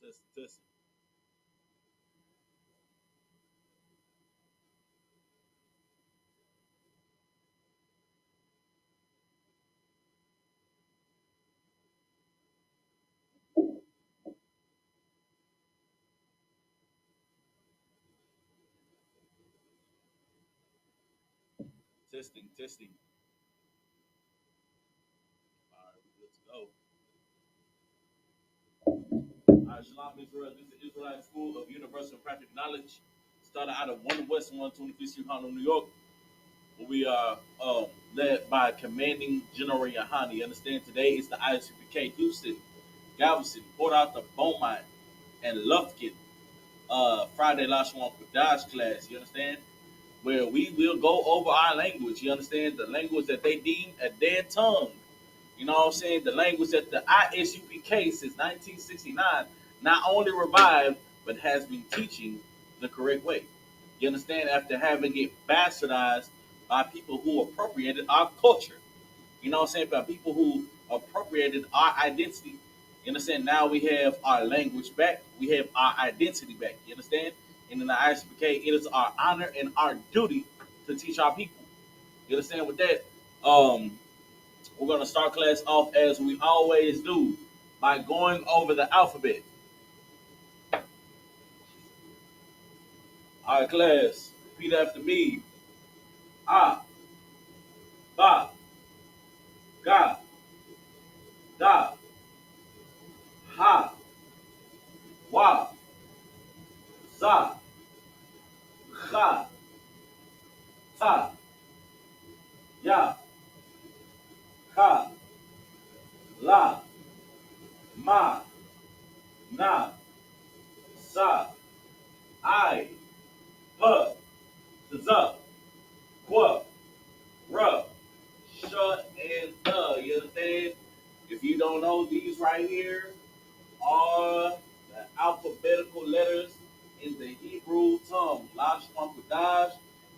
Testing, testing. Testing, testing. All right, we're good to go. All right, Shalom Israel. This is the Israelite School of Universal and Practical Knowledge. Started out of 1 West 125th Street, Harlem, New York. Where we are led by Commanding General Yahani. You understand? Today is the Isupk Houston, Galveston, Port Arthur, Beaumont, and Lufkin. Friday Lashawan Qadash class. You understand? Where we will go over our language. You understand? The language that they deem a dead tongue. You know what I'm saying? The language that the Isupk since 1969 not only revived, but has been teaching the correct way. You understand? After having it bastardized by people who appropriated our culture. You know what I'm saying? By people who appropriated our identity. You understand? Now we have our language back. We have our identity back. You understand? And in the ISPK, it is our honor and our duty to teach our people. You understand with that? We're going to start class off as we always do by going over the alphabet. All right, class, repeat after me. Ah, ba, ga, da, ha, wa, za, cha, ta, ya, ka, la, ma, na, sa, I, pu, za, qua, ra, shut, and the. You understand? If you don't know these right here are the alphabetical letters in the Hebrew tongue. Lashawan Qadash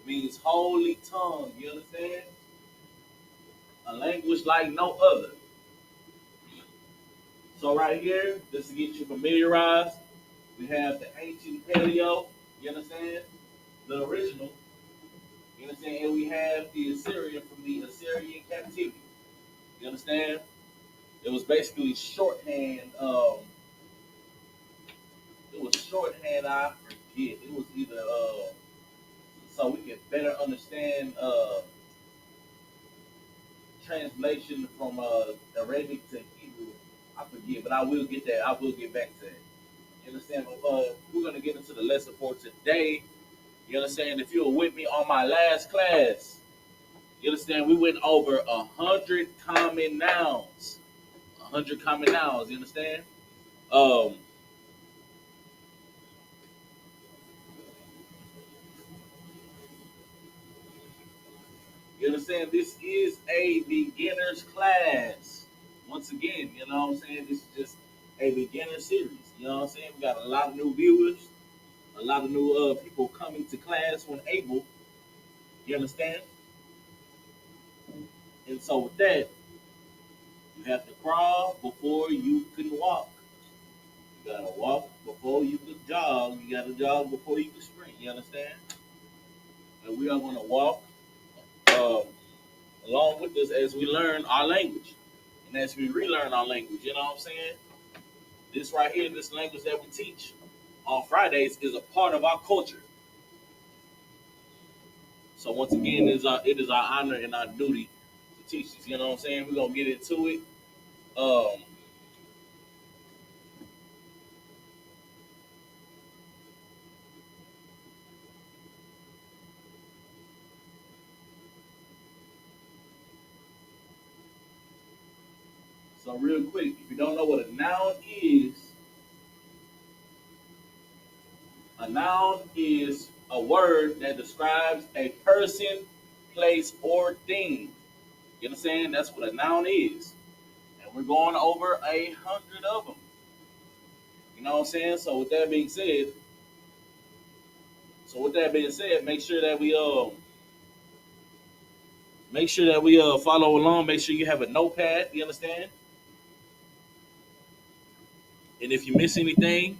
means holy tongue. You understand? A language like no other. So right here, just to get you familiarized, we have the ancient paleo. You understand? The original. You understand? And we have the Assyrian from the Assyrian captivity. You understand? It was basically shorthand. It was shorthand. I forget. It was either so we can better understand translation from Arabic to Hebrew. I forget, but I will get that. I will get back to that. You understand? But, we're gonna get into the lesson for today. You understand? If you were with me on my last class, you understand? We went over 100 common nouns. 100 common nouns. You understand? Um, you understand? This is a beginner's class. Once again, you know what I'm saying? This is just a beginner series. You know what I'm saying? We got a lot of new viewers, a lot of new people coming to class when able. You understand? And so with that, you have to crawl before you can walk. You gotta walk before you can jog. You gotta jog before you can sprint. You understand? And we are gonna walk um, along with us as we learn our language and as we relearn our language. You know what I'm saying? This right here, this language that we teach on Fridays is a part of our culture. So once again, it is our honor and our duty to teach this. You know what I'm saying? We're gonna get into it. Um, so real quick, if you don't know what a noun is a word that describes a person, place, or thing. You understand? That's what a noun is. And we're going over 100 of them. You know what I'm saying? So with that being said, make sure that we follow along. Make sure you have a notepad. You understand? And if you miss anything,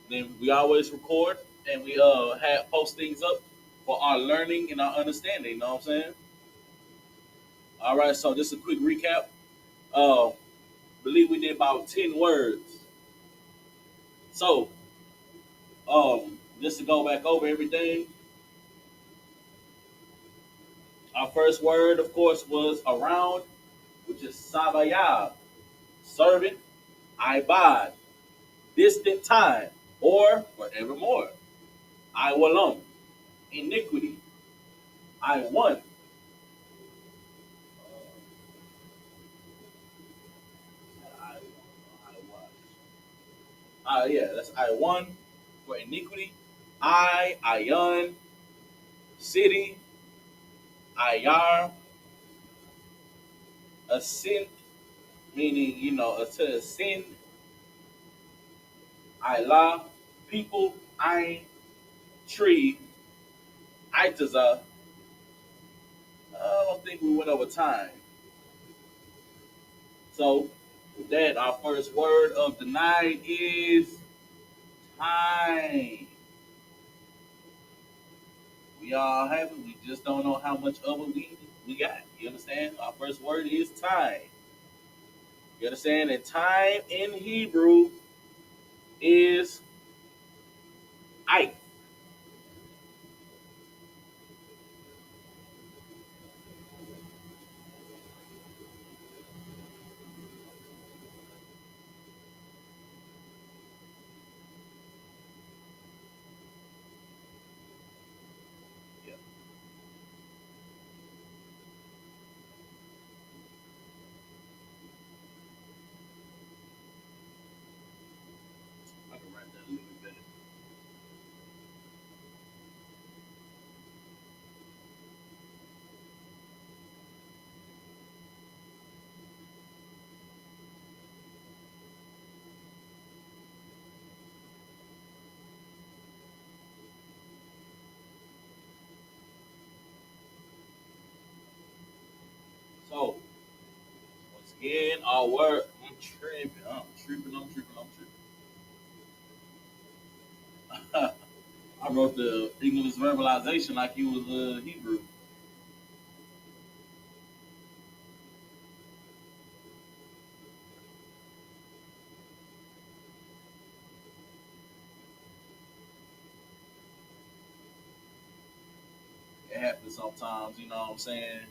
then we always record and we have post things up for our learning and our understanding. You know what I'm saying? All right, so just a quick recap. Uh, believe we did about 10 words. So, just to go back over everything, our first word, of course, was around, which is sabayab, servant, ibad, distant time, or forevermore. I walum, iniquity. I won. Yeah, that's I won for iniquity. Ayan, city, ayar, a sin, meaning, to sin, Ilah, people, Ain, tree, Itaza. I don't think we went over time. So, with that, our first word of the night is time. We all have it. We just don't know how much of it we got. You understand? Our first word is time. You understand? And time in Hebrew is I. Yeah, I can write that a little bit better. So, once again, our word, I'm tripping. I wrote the English verbalization like you was Hebrew. It happens sometimes, you know what I'm saying?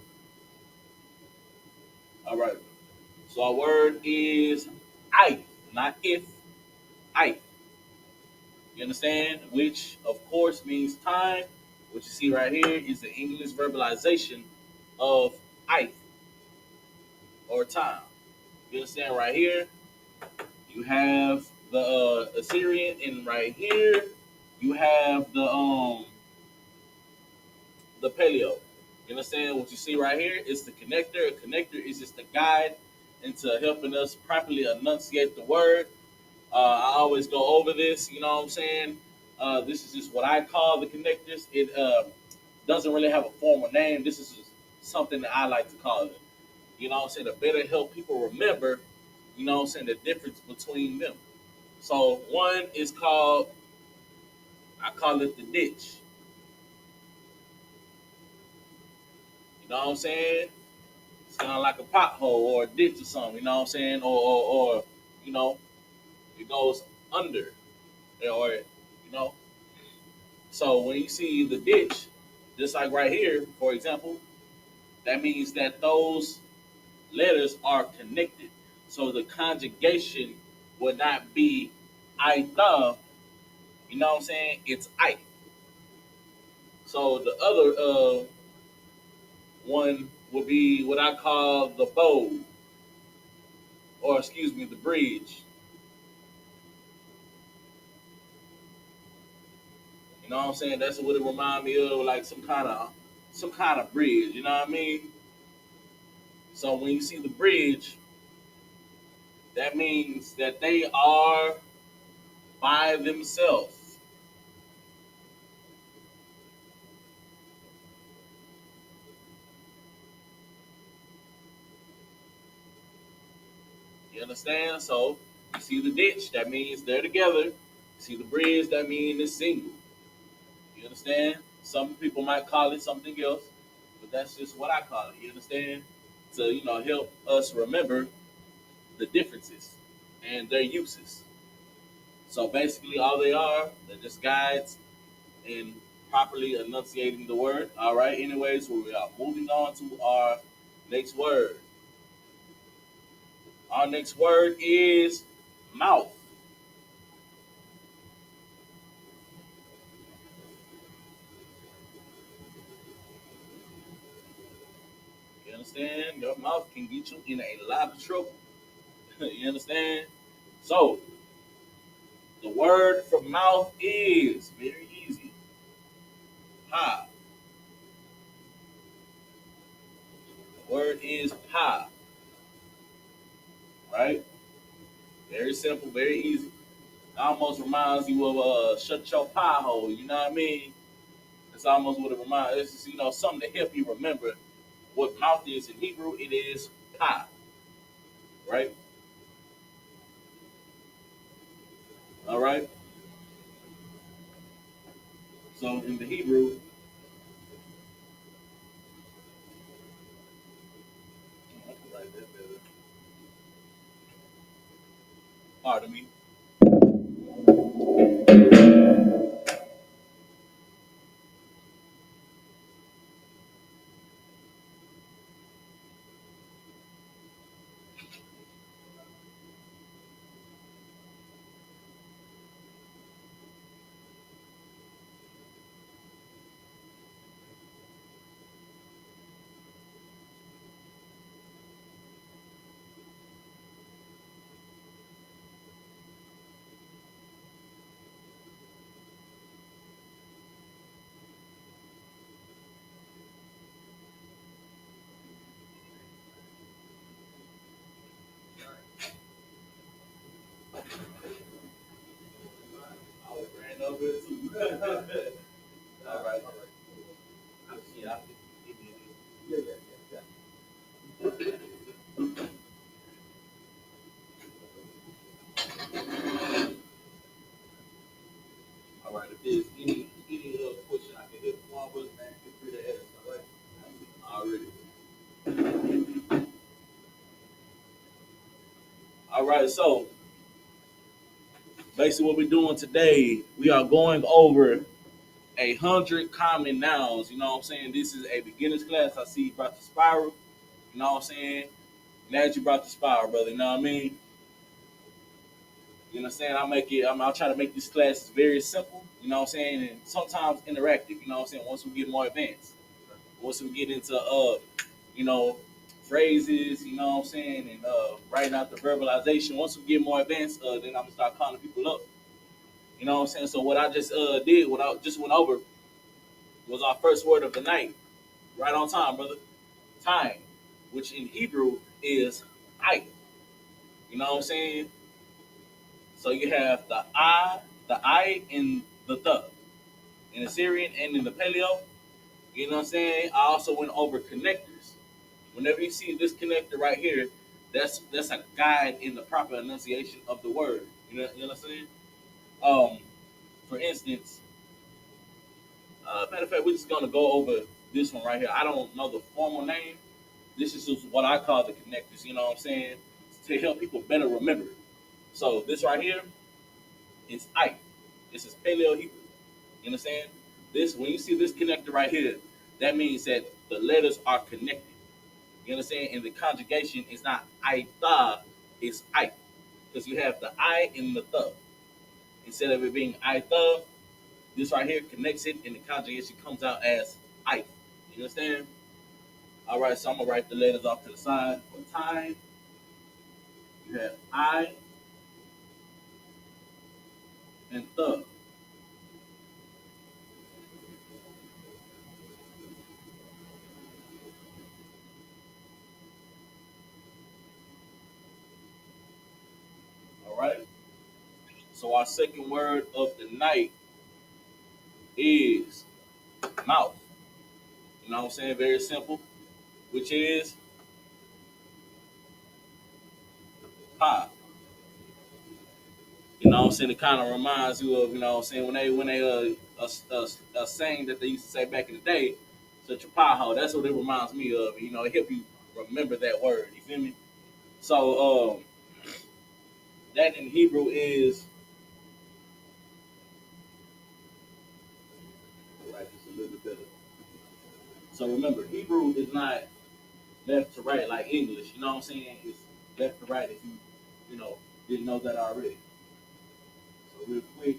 All right. So our word is I, not if, I. You understand? Which, of course, means time. What you see right here is the English verbalization of I, or time. You understand? Right here, you have the Assyrian, and right here, you have the paleo. You understand? What you see right here is the connector. A connector is just a guide into helping us properly enunciate the word. I always go over this. You know what I'm saying? This is just what I call the connectors. It doesn't really have a formal name. This is just something that I like to call it. You know what I'm saying? To better help people remember, you know what I'm saying, the difference between them. So one is called, I call it the ditch. You know what I'm saying? It's kind of like a pothole or a ditch or something. You know what I'm saying? Or you know, it goes under, or you know. So when you see the ditch, just like right here, for example, that means that those letters are connected. So the conjugation would not be I the, you know what I'm saying? It's I. So the other one would be what I call the bow, or excuse me, the bridge. You know what I'm saying? That's what it remind me of, like some kind of bridge. You know what I mean? So when you see the bridge, that means that they are by themselves. You understand? So You see the ditch, that means they're together. You see the bridge, that means it's single. You understand? Some people might call it something else, but that's just what I call it. You understand? To help us remember the differences and their uses. So basically, all they are, they're just guides in properly enunciating the word. All right. Anyways, we are moving on to our next word. Our next word is mouth. You understand? Your mouth can get you in a lot of trouble. You understand? So the word for mouth is very easy. Pa. The word is pa. Right? Very simple, very easy. Almost reminds you of shut your pie hole. You know what I mean? It's almost what it reminds. It's just, something to help you remember what mouth is in Hebrew. It is pa. Right? All right. So in the Hebrew, I can write that better. Pardon me. I was ran over it too. All right. Yeah, I think yeah, yeah. All right. If there's any question I can help you on with, man, feel free to ask. All right. Already. All right. So basically, what we're doing today, we are going over 100 common nouns. You know what I'm saying? This is a beginner's class. I see you brought the spiral. You know what I'm saying? Glad you brought the spiral, brother. You know what I mean? You know what I'm saying? I'll try to make these classes very simple, you know what I'm saying? And sometimes interactive, you know what I'm saying? Once we get more advanced. Once we get into you know, phrases, you know what I'm saying, and writing out the verbalization. Once we get more advanced, then I'm gonna start calling people up. You know what I'm saying? So what I just did, what I just went over was our first word of the night. Right on time, brother. Time, which in Hebrew is I. You know what I'm saying? So you have the I, and the in the Syrian and in the Paleo. You know what I'm saying? I also went over connectors. Whenever you see this connector right here, that's a guide in the proper enunciation of the word. You know what I'm saying? Um, for instance, matter of fact, we're just gonna go over this one right here. I don't know the formal name. This is just what I call the connectors. You know what I'm saying? To help people better remember. So this right here is I. This is Paleo Hebrew. You understand? This when you see this connector right here, that means that the letters are connected. You understand? And the conjugation is not I tha, it's I. Because you have the I and the the. Instead of it being I tha, this right here connects it and the conjugation comes out as I. You understand? All right, so I'm gonna write the letters off to the side. For time, you have I and the. All right. So our second word of the night is mouth. You know what I'm saying? Very simple, which is pie. You know what I'm saying? It kind of reminds you of, you know what I'm saying, when they a saying that they used to say back in the day, such a pothole. That's what it reminds me of. You know, it help you remember that word. You feel me? So that in Hebrew is right, just a little bit better. So remember, Hebrew is not left to right like English. You know what I'm saying? It's left to right if you know didn't know that already. So real quick,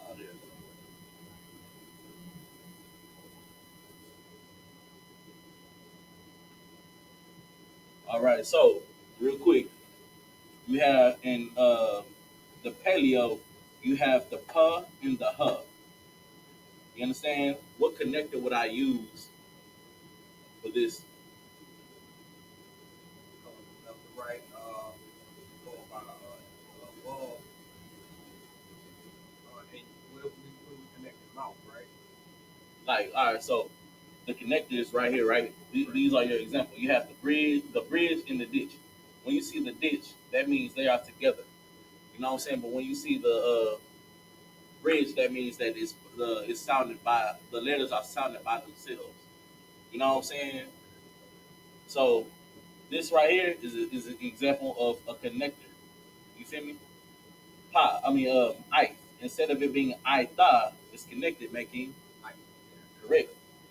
oh, there we go. All right. So real quick, you have in the paleo, you have the pa and the huh. You understand? What connector would I use for this? left to right, go about above, and we connect the mouth, right? Like, all right, so the connector is right here, right? These are your examples. You have the bridge, and the ditch. When you see the ditch, that means they are together. You know what I'm saying? But when you see the bridge, that means that it's sounded by the letters are sounded by themselves. You know what I'm saying? So this right here is an example of a connector. You feel me? I. Instead of it being I tha, it's connected, making Like, correct.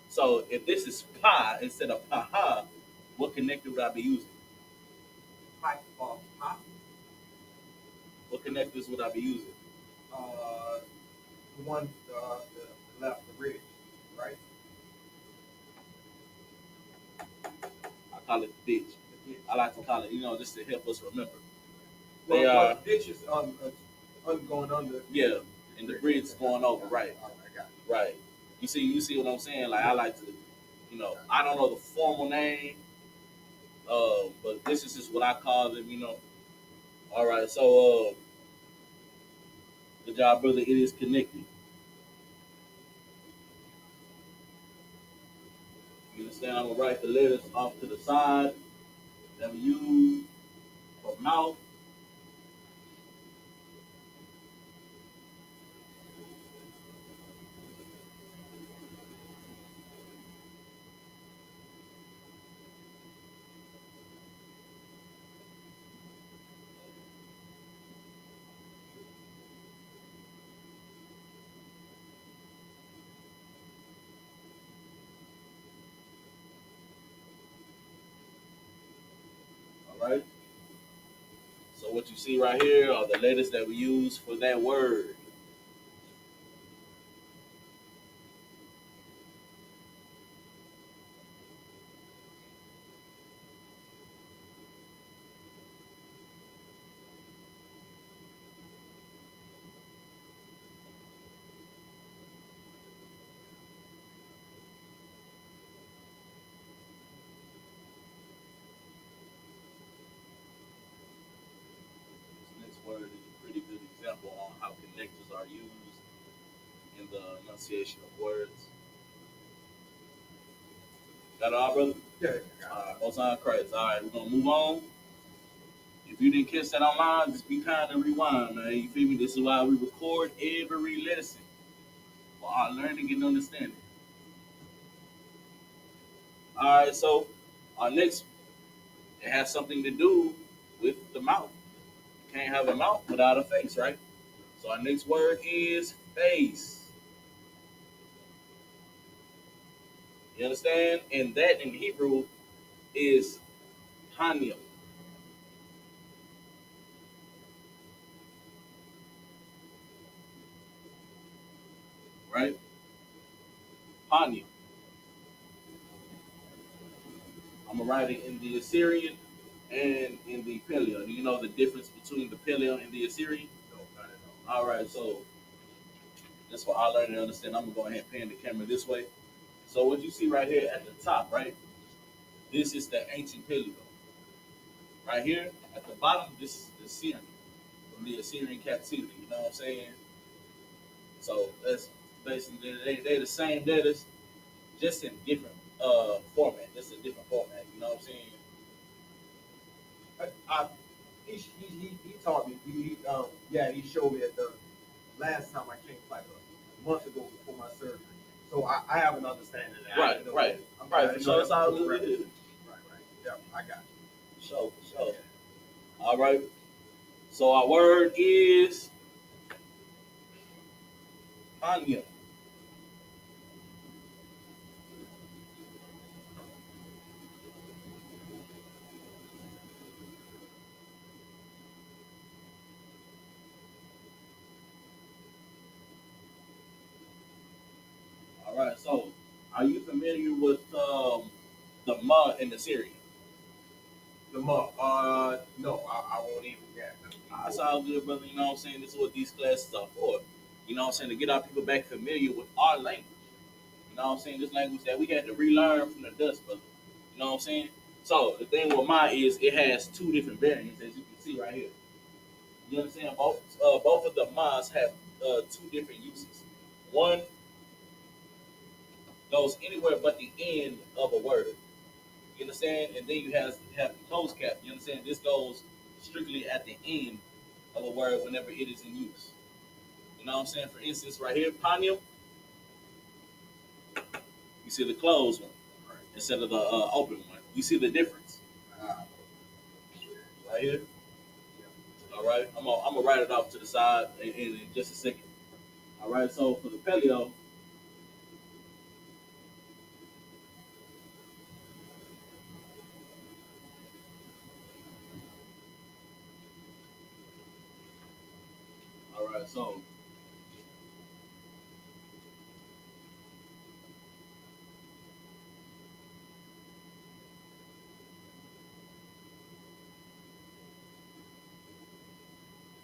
So if this is pa instead of pa ha, what connector would I be using? pipe or pop, What connectors would I be using? uh, the one, the left, the ridge, right? I call it the ditch. The ditch. I like to call it, just to help us remember. Well, They are, the ditch is going under. yeah, and the bridge is going over, All right, right, I got right. You see what I'm saying? Like I like to, I don't know the formal name, but this is just what I call them. All right, so good job, brother. It is connected. You understand? I'm gonna write the letters off to the side that we use for mouth. All right. So what you see right here are the letters that we use for that word. This next word is a pretty good example on how connectors are used in the enunciation of words. Got it all, brother? Yeah, All right, most on Christ. All right, we're gonna move on. If you didn't catch that online, just be kind and rewind, man. You feel me? This is why we record every lesson for our learning and understanding. All right, so our next, it has something to do with the mouth. You can't have a mouth without a face, right? So our next word is face. You understand? And that in Hebrew is panium, right? Panium. I'm gonna write it in the Assyrian and in the Paleo. Do you know the difference between the Paleo and the Assyrian? no, not at All right, so that's what I learned and understand. I'm gonna go ahead and pan the camera this way. So what you see right here at the top, right? This is the ancient Paleo. Right here at the bottom, this is the Syrian from the Assyrian captivity. You know what I'm saying? So that's basically they the same letters, just in different format. Just a different format. You know what I'm saying? I, he taught me. Yeah, he showed me at the last time I came, like a month ago before my surgery. So I have an understanding of that. Right, right, right. For sure, that's all it is. Right. Yeah, I got you. So. All right. So our word is Anya. All right. So, are you familiar with the Ma in the Syrian? The month. No, I won't even get. That's all good, brother. You know what I'm saying? This is what these classes are for. You know what I'm saying? To get our people back familiar with our language. You know what I'm saying? This language that we had to relearn from the dust, brother. You know what I'm saying? So the thing with Ma is it has two different variants, as you can see right here. You understand? Both of the Ma's have two different uses. One goes anywhere but the end of a word. You understand? And then you have the closed cap. You understand? This goes strictly at the end of a word whenever it is in use. You know what I'm saying? For instance, right here, panium, you see the closed one instead of the open one. You see the difference right here. All right, I'm gonna write it off to the side in just a second. All right, so for the paleo, all right, so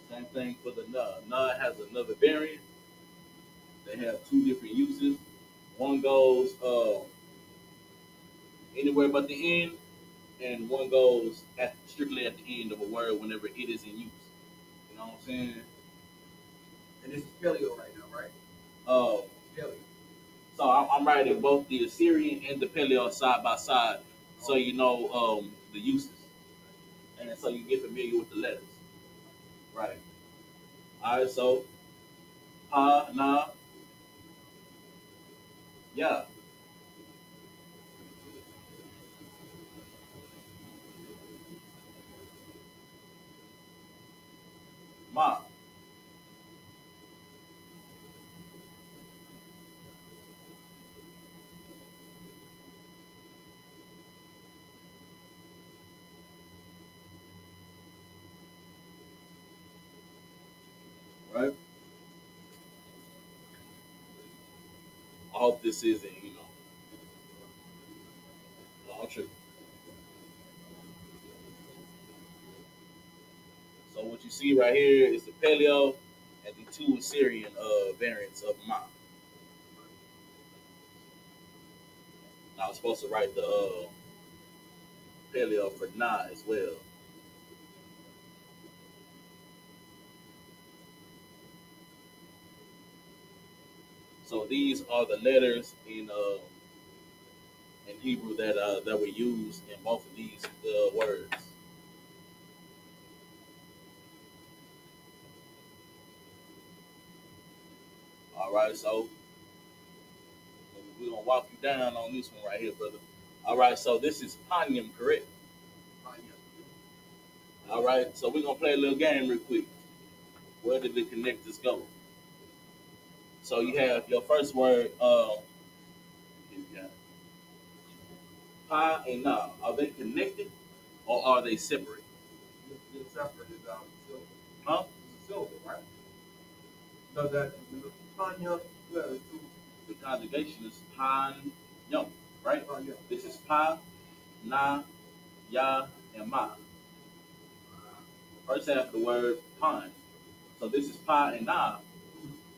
same thing for the na. Na has another variant. They have two different uses. One goes anywhere but the end, and one goes strictly at the end of a word whenever it is in use. You know what I'm saying? And this is paleo right now, right? Uh, Paleo. so I'm writing both the Assyrian and the Paleo side by side, so you know the uses, and so you get familiar with the letters. Right. All right. So pa na ya ma. Right. I hope this isn't all true. So what you see right here is the Paleo and the two Assyrian variants of ma. I was supposed to write the Paleo for na as well. So these are the letters in Hebrew that were used in both of these words. All right, so we're gonna walk you down on this one right here, brother. All right, so this is Panyam, correct? All right, so we're gonna play a little game real quick. Where did the connectors go? So you have your first word, pa and na. Are they connected or are they separate? The separate is silver. Huh? It's silver, right? So that the Tanya, yeah, the two. The conjugation is pan yum, right? Oh, yeah. This is pa, na, ya, and ma. First half of the word pan. So this is pa and na.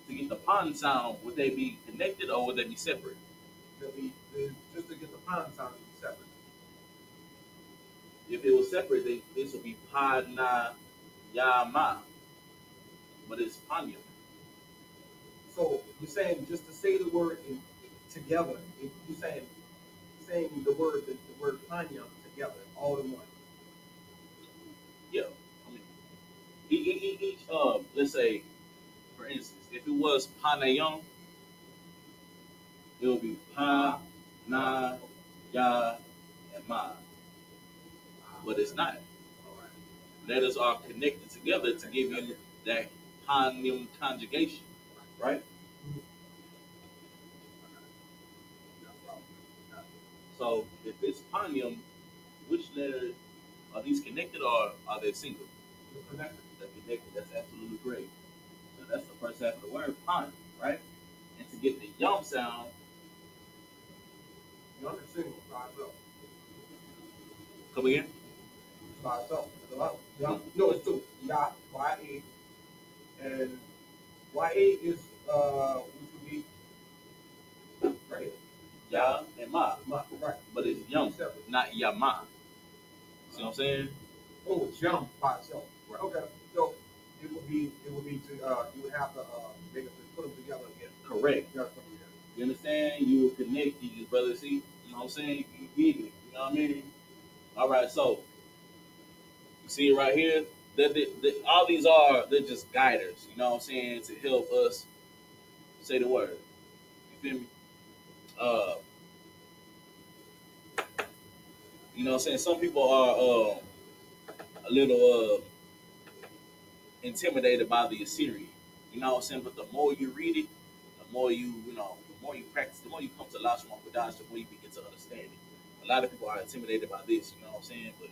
To get the pan sound, would they be connected or would they be separate? Just to get the pond sound to be separate. If it was separate, this would be pa na ya ma, but it's panya. So you're saying just to say the word together. You're saying the word panya together, all in one. Yeah. I mean, each let's say, for instance, if it was panayong, it would be pa na ya and ma, but it's not. All right. Letters are connected together to give you that panim conjugation, right? Mhm. No problem. So if it's panim, which letters are these connected or are they single? You're connected. They're connected. That's absolutely great. So that's the first half of the word, pan, right? And to get the yum sound, You understand by itself. come again? By itself. Yeah. No, it's two. Ya, Y-A, and Y-A is which would be right. Ya and ma, Right. but it's yum, Separate. not yama. See what I'm saying? Oh, jump by itself. Right. Okay. So it would be to you would have to make it put them together again. Correct. You gotta put them together. You understand? You will connect these, brother. See, you know what I'm saying? You get it. You know what I mean? All right, so you see it right here. All these they're just guiders. You know what I'm saying? To help us say the word. You feel me? Uh, you know what I'm saying? Some people are a little intimidated by the Assyrian. You know what I'm saying? But the more you read it, the more you practice, the more you come to Lashawan Qadash, the more you begin to understand it. A lot of people are intimidated by this, you know what I'm saying? But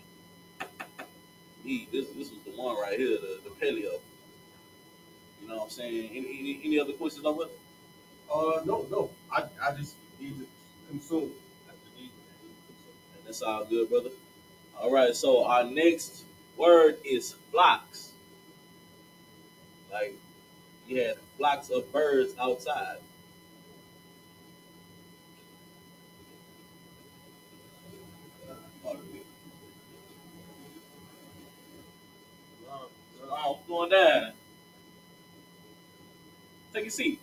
this was the one right here, the paleo. You know what I'm saying? Any other questions over? No. I just need to consume. That's the need. And that's all good, brother. All right, so our next word is flocks. Like you had flocks of birds outside. Oh, I'm going down. Take a seat.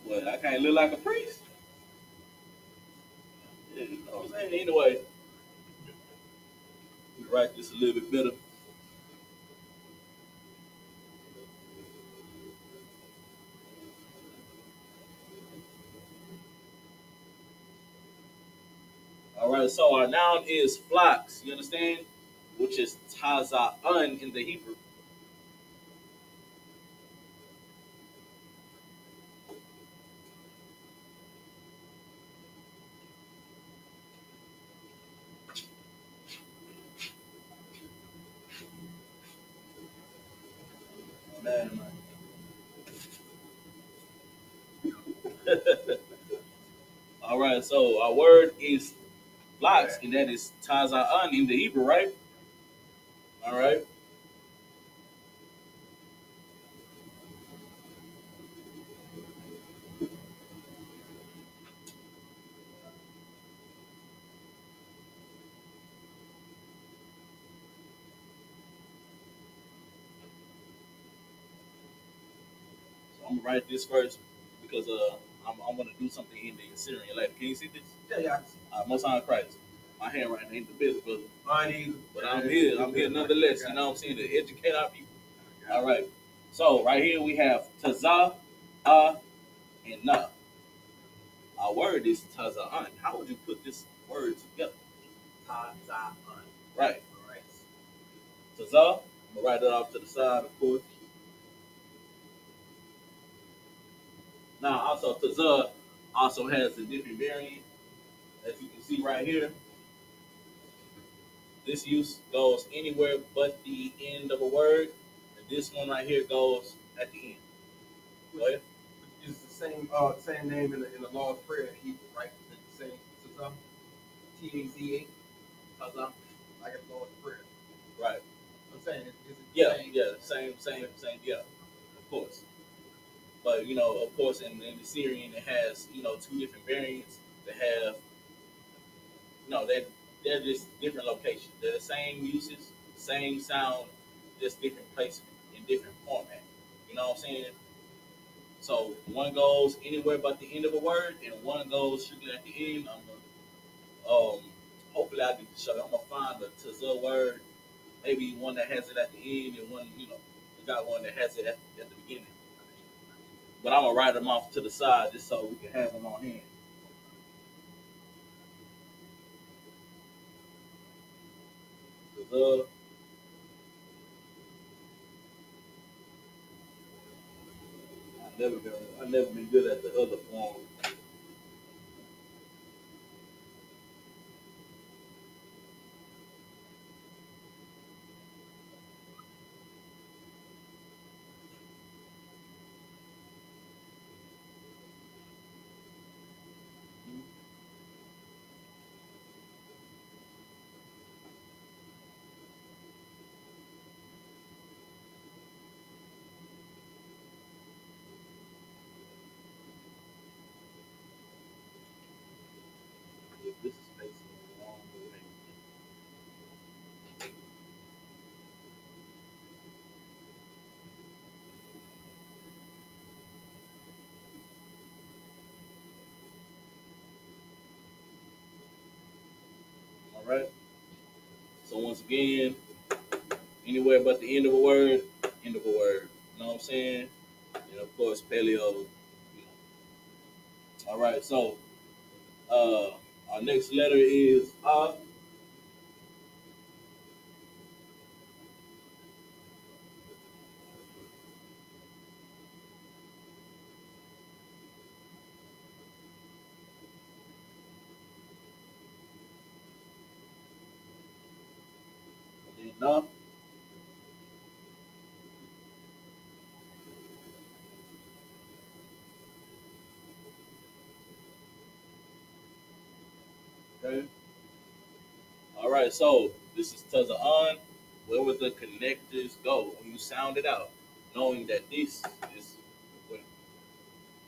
Well, I can't look like a priest. Yeah, you know what I'm saying? Anyway, we write this a little bit better. All right, so our noun is flocks. You understand? Which is taza'un in the Hebrew. Man, all right, so our word is flocks, and that is taza'un in the Hebrew, right? All right. So I'm gonna write this first because I'm gonna do something in the Assyrian later. Can you see this? Yeah. Most high Christ. My handwriting ain't the best, brother. Mine either. But I'm here. I'm here nonetheless. You know what I'm saying? To educate our people. All right. So right here we have taza, and na. Our word is taza'an. How would you put this word together? Taza'an. Right. All right. Taza. I'm gonna write it off to the side, of course. Now also taza also has a different variant, as you can see right here. This use goes anywhere but the end of a word, and this one right here goes at the end. Go ahead. It's the same name in the Lord's Prayer in Hebrew, right? It's the same Tazah, Taza, Tazah, like in the Lord's Prayer. Right. I'm saying, is it the Yeah, same? yeah, same, yeah, of course. But of course, in the Syrian, it has two different variants that have they're just different locations. They're the same uses, same sound, just different placement in different format. You know what I'm saying? So one goes anywhere but the end of a word, and one goes strictly at the end. Hopefully I can show you. I'm gonna find the tazah word, maybe one that has it at the end, and one we got one that has it at the beginning. But I'm gonna write them off to the side just so we can have them on hand. Tazah, I never been good at the other form. If this is facing the wrong way. All right. So once again, anywhere but the end of a word, end of a word. You know what I'm saying? And of course, paleo. All right. So our next letter is and then okay. All right. So this is to the on. Where would the connectors go when you sound it out, knowing that this is what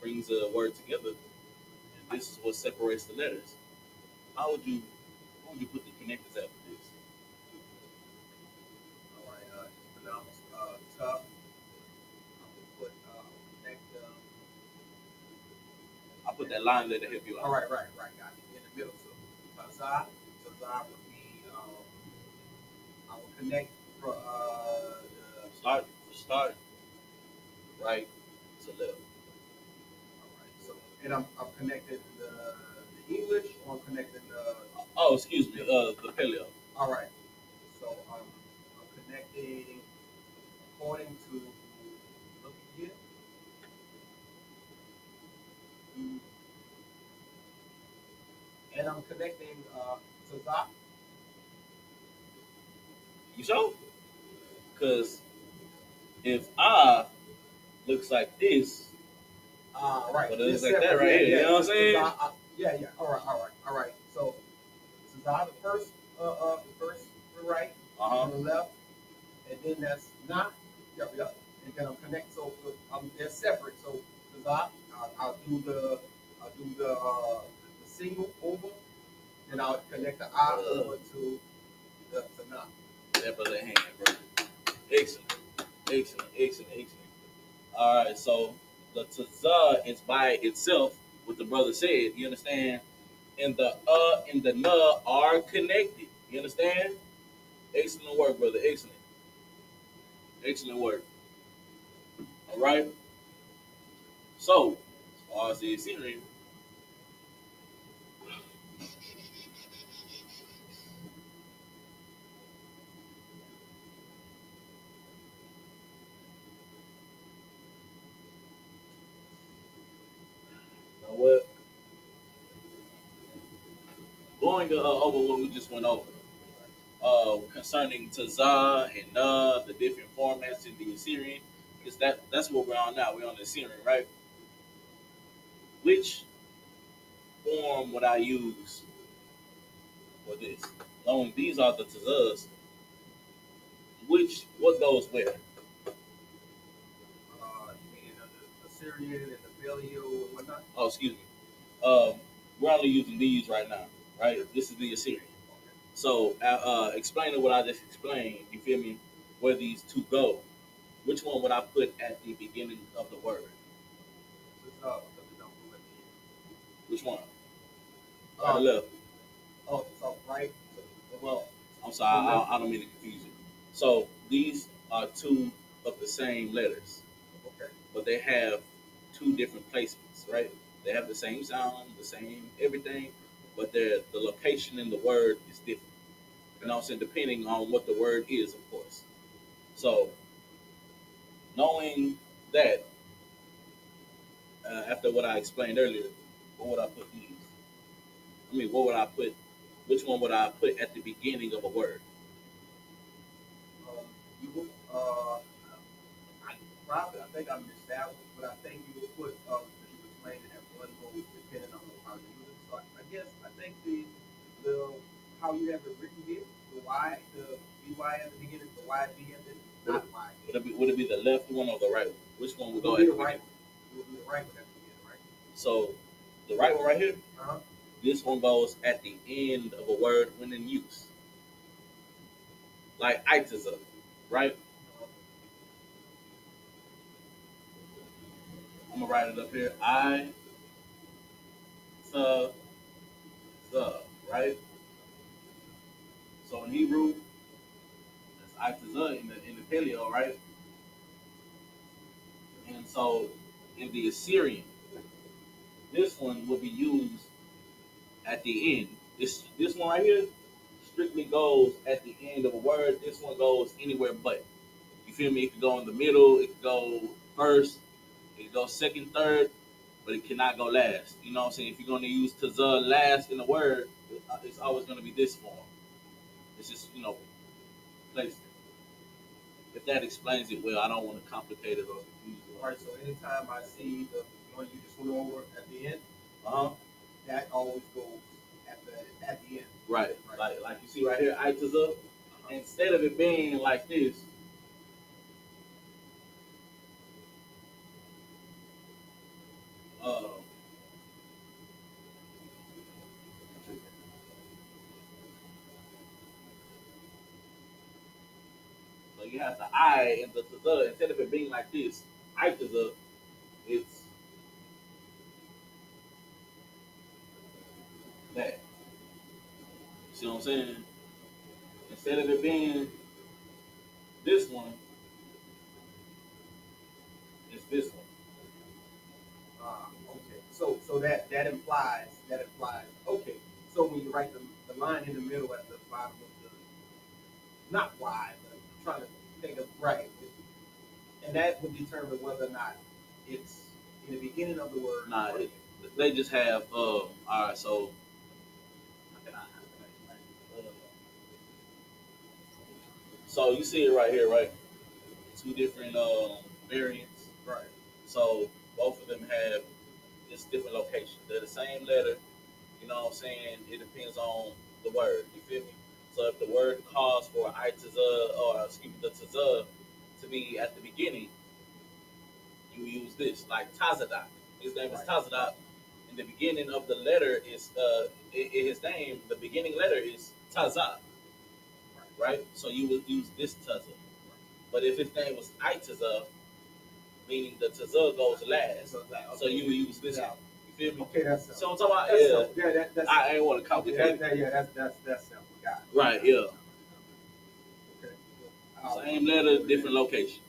brings a word together, and this is what separates the letters. How would you How would you put the connectors after this? All right, it's pronounced tough. I will put connect. I put that line there to help you All out. right. Got it. In the middle. So Tazah, Tazah would be. I will connect for Start right to left. all right. So and I'm connected the English or I'm connecting the. Oh, excuse me. The paleo. All right. So I'm connecting according to look here. mm, And I'm connecting Tazah. You sure? Because if I looks like this, Right. but it It's looks like that separate. right Yeah, here. You yeah. know what I'm saying? Yeah. All right. So Tazah the first right Uh huh. on the left, and then that's not. Yep. And then I'm connect. So they're separate. So Tazah, I'll do the single over, then I'll connect the I over to the not. That brother hand, bro. Excellent. Excellent. All right. So the tazah is by itself. What the brother said. You understand? And the and the na are connected. You understand? Excellent work, brother. Excellent work. All right. So, as far as the scenery, you know what? Going over what we just went over concerning Tazah and the different formats in the Assyrian, because that's what we're on now. We're on the Assyrian, right? Which form would I use for this? Knowing these are the Tazahs, what goes where? You mean the Assyrian and the Paleo and whatnot? Oh, excuse me. Um, we're only using these right now, right? This is the Assyrian. Okay. So, explaining what I just explained, you feel me? Where these two go, which one would I put at the beginning of the word? So it's because it don't go at the end. Which one? Right or left? Oh, so right. So, well, I'm sorry, I don't mean to confuse you. So these are two of the same letters, okay. but they have two different placements, right? They have the same sound, the same everything, but the location in the word is different. And also depending on what the word is, of course. So knowing that, after what I explained earlier, what would I put these? I mean, what would I put? Which one would I put at the beginning of a word? You would, I think I missed that one, but I think you would put, because you explained it at one goes depending on how you use it. So I guess, I think the, how you have it written here, the Y, the BY at the beginning, the YB at the end, not Y. Would it be the left one or the right one? Which one would go at the right one? It would be the right one at the beginning, right? So the right one right here, Uh-huh. this one goes at the end of a word when in use. Like itza, right? I'm gonna write it up here. Right? So in Hebrew, that's itza in the Paleo, right? And so in the Assyrian, this one will be used at the end. This one right here strictly goes at the end of a word. This one goes anywhere but. You feel me? It could go in the middle. It could go first. It could go second, third, but it cannot go last. You know what I'm saying? If you're going to use tazah last in a word, it's always going to be this form. It's just, placed. If that explains it well, I don't want to complicate it or confuse it. All right, so anytime I see the one you just went over at the end, Uh-huh. that always goes at the end. Right. Like you see right here, itazah. Instead of it being like this, uh, so you have the I and the tazah. Instead of it being like this, itazah, it's that. See what I'm saying? Instead of it being this one, it's this one. Okay. So that implies. Okay. So when you write the line in the middle at the bottom of the, not Y, but I'm trying to think of right, and that would determine whether or not it's in the beginning of the word. Nah, they just have. All right, so so you see it right here, right? Two different variants. Right. So both of them have just different locations. They're the same letter. You know what I'm saying? It depends on the word. You feel me? So if the word calls for itazah or excuse me, the tazah to be at the beginning, you use this like Tazadak. His name is Tazadak. And the beginning of the letter is his name. The beginning letter is Tazah. Right? So you would use this Tazah. But if his name was Itazah, meaning the Tazah goes last, so you would use this one. You feel me? Okay, that's so I'm talking about. That's I ain't want to complicate. That's simple. Got it. Right? Yeah. Okay. Same letter, different locations.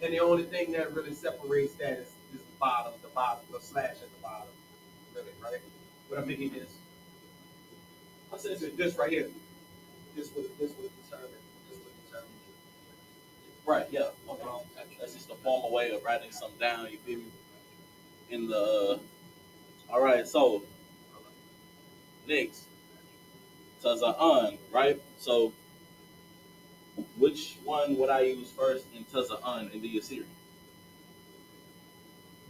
And the only thing that really separates that is the bottom, the slash at the bottom. Really, right? What I'm thinking is, I said this right here. This would determine. Right, yeah. Okay. That's just a formal way of writing something down, you feel me? In the all right, so next. Taza'an, right? So which one would I use first in Taza'an in the Assyrian?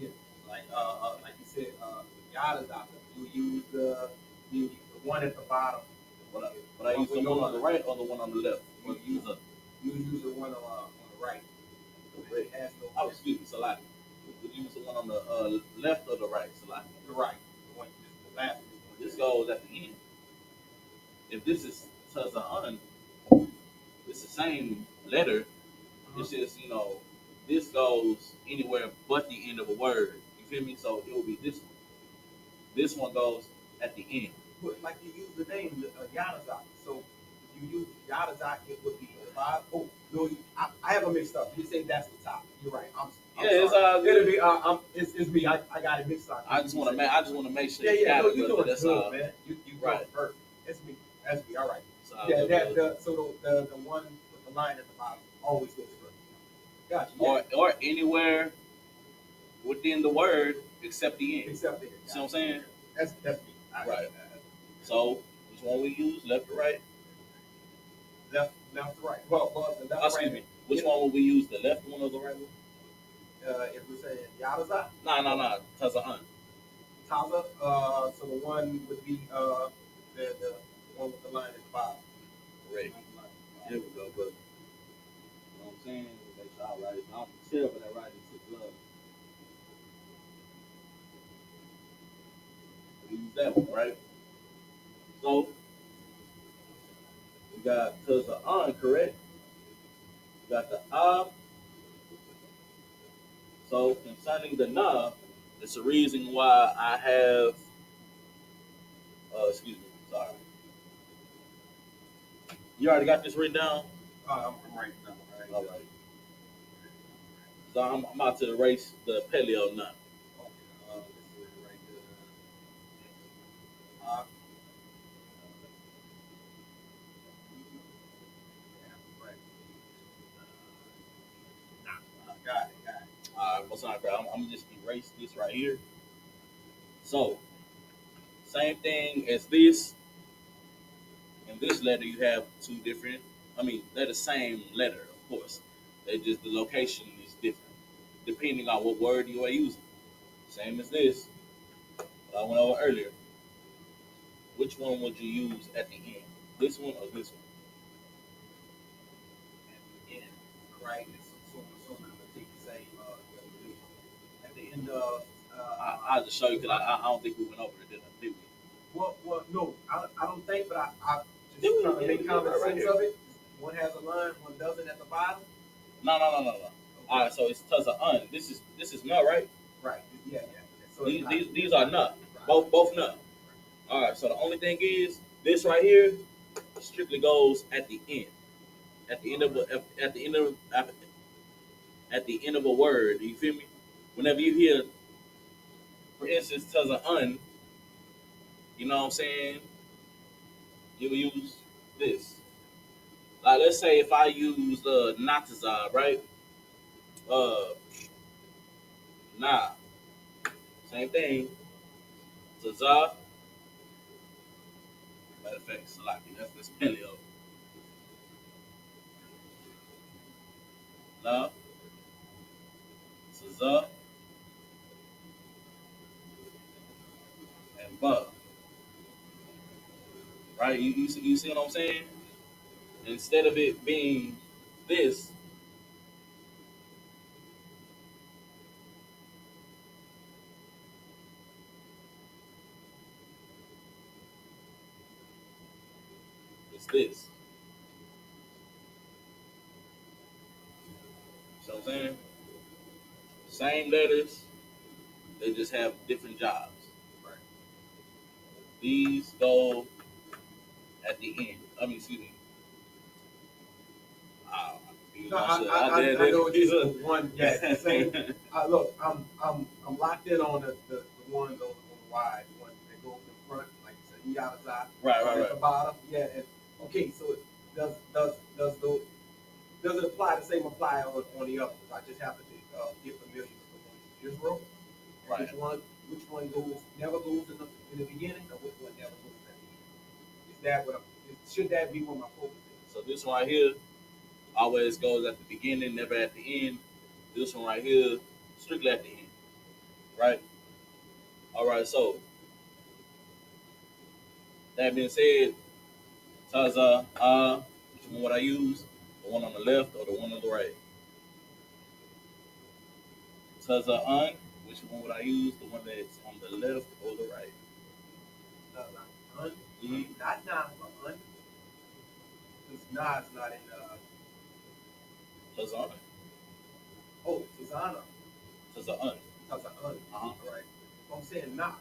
Yeah. Like you said, Yadazaka. You use the one at the bottom. Would I use the one on the right or the one on the left? You use the one on the right. correct. Has no. Oh, excuse me, Salaki. Would you use the one on the left or the right, Salaki? The right. The one, the last one. This goes at the end. If this is Taza'an, it's the same letter. It's just, this goes anywhere but the end of a word. You feel me? So it will be this one. This one goes at the end. But like you use the name Yadazak. So if you use Yadazak, it would be the bottom. Oh, no, I have a mixed up. You say that's the top. You're right. I'm yeah, sorry. It'll be it's me. I got it mixed up. I just want to make sure. Yeah. No, you're doing good, man. You right. Doing perfect. It's me. That's me. All right. So so the one with the line at the bottom always goes first. Gotcha. Yeah. Or anywhere within the word except the end. Except the end. See what I'm saying? That's me. Right. So which one we use? Left or right? Left to right. Well, the left. Excuse me. Which one would we use? The left one or the right one? If we're saying Yadaza? No. Taza'an. Taza. So the one would be the one with the line at the bottom. Correct. Here we go, brother. You know what I'm saying? Make sure I write it. I'm terrible at writing to love. Use that one, right? So we got Taza'an, correct? We got the So concerning the na, it's a reason why I have excuse me, sorry. You already got this written down? I'm writing down, right? All right. So I'm about to erase the paleo na. Okay, let's do it right there. Got it. All right, what's on, bro? I'm gonna just erase this right here. So, same thing as this. In this letter, you have two different. They're the same letter, of course. The location is different depending on what word you are using. Same as this. I went over earlier. Which one would you use at the end? This one or this one? At the end, right? So I'm gonna take the same at the end of. I'll just show you because I don't think we went over it, did we? Well, no, I don't think, but I just trying to make common sense of it. One has a line, one doesn't at the bottom. No. Okay. All right, so it's Taza'an. This is na, right? Right. Yeah. So these are na. Right. Both na. All right. So the only thing is this right here strictly goes at the end. At the end of a word. You feel me? Whenever you hear, for instance, Taza'an, you know what I'm saying? You will use this. Like let's say if I use Nataza, right? Nah. Same thing. Taza. Matter of fact, Salaki. That's paleo. Nah. Taza. And Ba. Right? You see what I'm saying? Instead of it being this, it's this. See what I'm saying? Same letters, they just have different jobs. Right. These go at the end. Excuse me. I know it's one. Yeah, it's the same. Look, I'm locked in on the ones on the wide, the ones that go in front, like you said, Yadazak. Right. At the bottom, yeah. And, okay, so does it apply the same apply on the others? I just happen to get familiar with the one you just wrote. Right. Which one never goes in the beginning, or which one never goes at the end? Is that what? Should that be what my focus is? So this one right here always goes at the beginning, never at the end. This one right here, strictly at the end. Right? All right. So that being said, Taza, which one would I use? The one on the left or the one on the right? Taza'an, which one would I use? The one that's on the left or the right? Un, Mm-hmm. not nah, but un. Because nah is not in. Taza'an. Oh, Tazana. Taza'an. Taza un. Uh-huh. Right. I'm saying nah.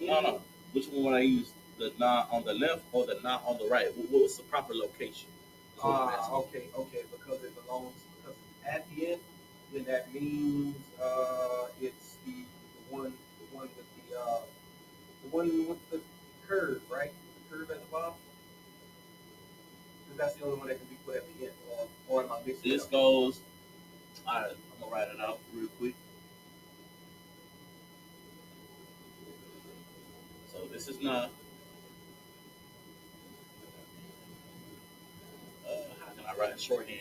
No. Which one would I use? The na on the left or the na on the right? What's the proper location? Okay. Because it belongs, because it's at the end, then that means it's the one with the curve, right? The curve at the bottom. Because that's the only one that can be put at the end. Or am I mixing it This up? goes. All right, I'm gonna write it out real quick. So this is not. How can I write in shorthand?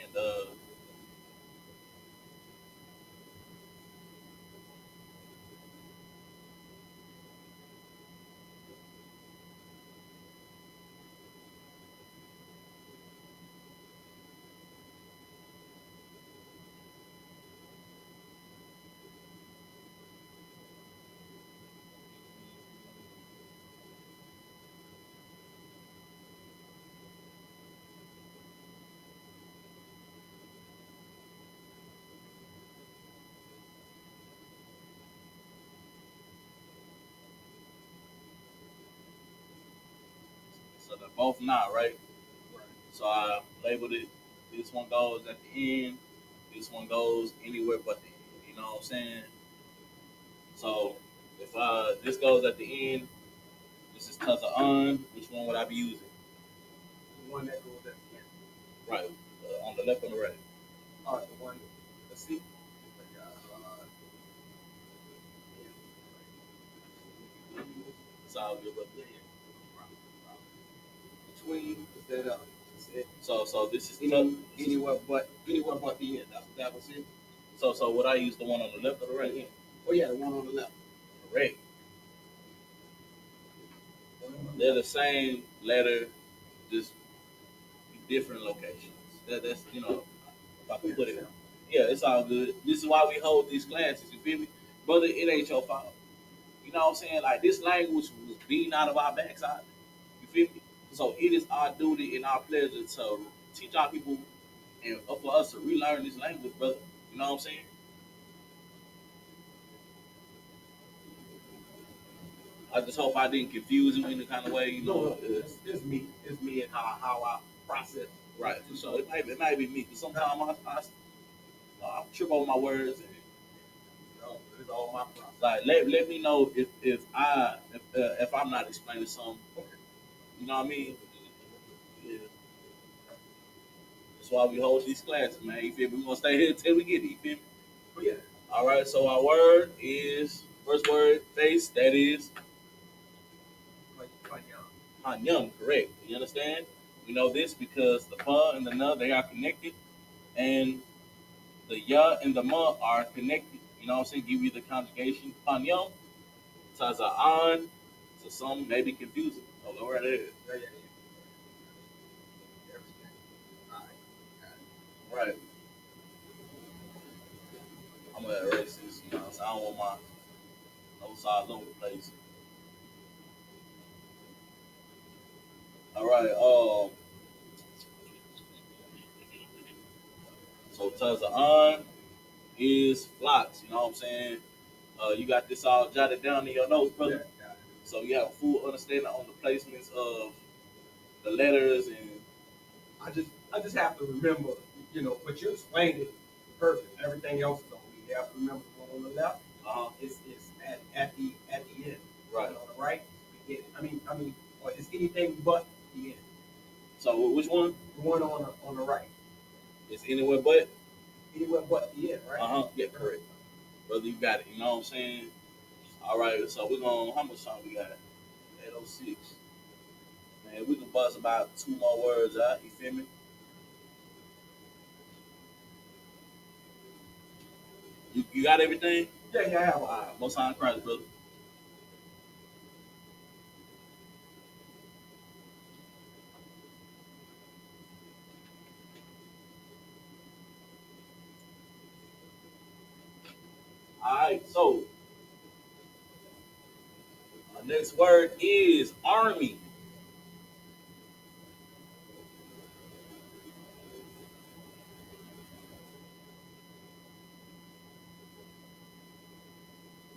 So they're both not right. Right. So I labeled it. This one goes at the end. This one goes anywhere but the end. You know what I'm saying? So if this goes at the end, this is Taza'an. Which one would I be using? The one that goes at the end. Right. On the left or the right? The one. Let's see. So I'll give up the end. Between that So this is anywhere but the end. That was it. So would I use the one on the left or the right? Yeah. Oh yeah, the one on the left. Correct. They're the same letter, just different locations. That's if I can put it. Yeah, it's all good. This is why we hold these classes. You feel me, brother? It ain't your fault. You know what I'm saying? Like this language was beaten out of our backside. You feel me? So it is our duty and our pleasure to teach our people and for us to relearn this language, brother. You know what I'm saying? I just hope I didn't confuse you in the kind of way, you know. No, it's me. It's me and how I process. Right. So it might be me because sometimes I trip over my words. And, it's all my process. like let me know if I'm not explaining something. Okay. You know what I mean? Yeah. That's why we hold these classes, man. You feel me? We're gonna stay here until we get it. You feel me? But yeah. All right. So our word is first word face. That is Hanyum. Correct. You understand? We know this because the fa and the na they are connected, and the ya and the ma are connected. You know what I'm saying? Give you the conjugation. Hanyum. Taza'an. So some may be confusing. Oh, go right ahead. Yeah. Right. I'm gonna erase this. You know, so I don't want my no sides over the place. All right. So Taza'an is flocks. You know what I'm saying? You got this all jotted down in your notes, brother. Yeah. So you have a full understanding on the placements of the letters and. I just have to remember, but you explained it perfect. Everything else is on me. You have to remember the one on the left. Is at the end. Right. And on the right, beginning. Or it's anything but the end. So which one? The one on the right. It's anywhere but. Anywhere but the end, right? Yeah, correct. Brother, you got it. You know what I'm saying? All right. So we're gonna. How much time we got? 8:06. Man, we can bust about 2 more words out. You feel me? You got everything? Yeah, I have. All right. Most time, Christ, brother. All right, so our next word is army.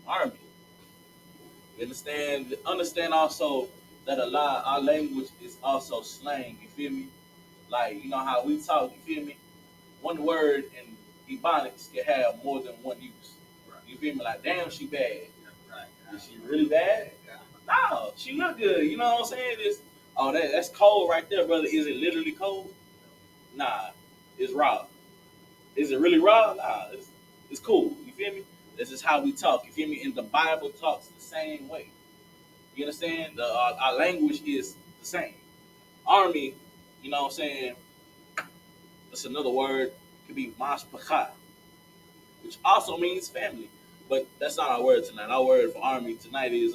Army. You understand also that a lot of our language is also slang, you feel me? Like, you know how we talk, you feel me? One word in Ebonics can have more than one use. Right. You feel me? Like, damn, she bad. Right. Is she really bad? Yeah. No, she look good. You know what I'm saying? That's cold right there, brother. Is it literally cold? Nah, it's raw. Is it really raw? Nah, it's cool. You feel me? This is how we talk. You feel me? And the Bible talks the same way. You understand? Our language is the same. Army, you know what I'm saying? That's another word. It could be mashpacha, which also means family. But that's not our word tonight. Our word for army tonight is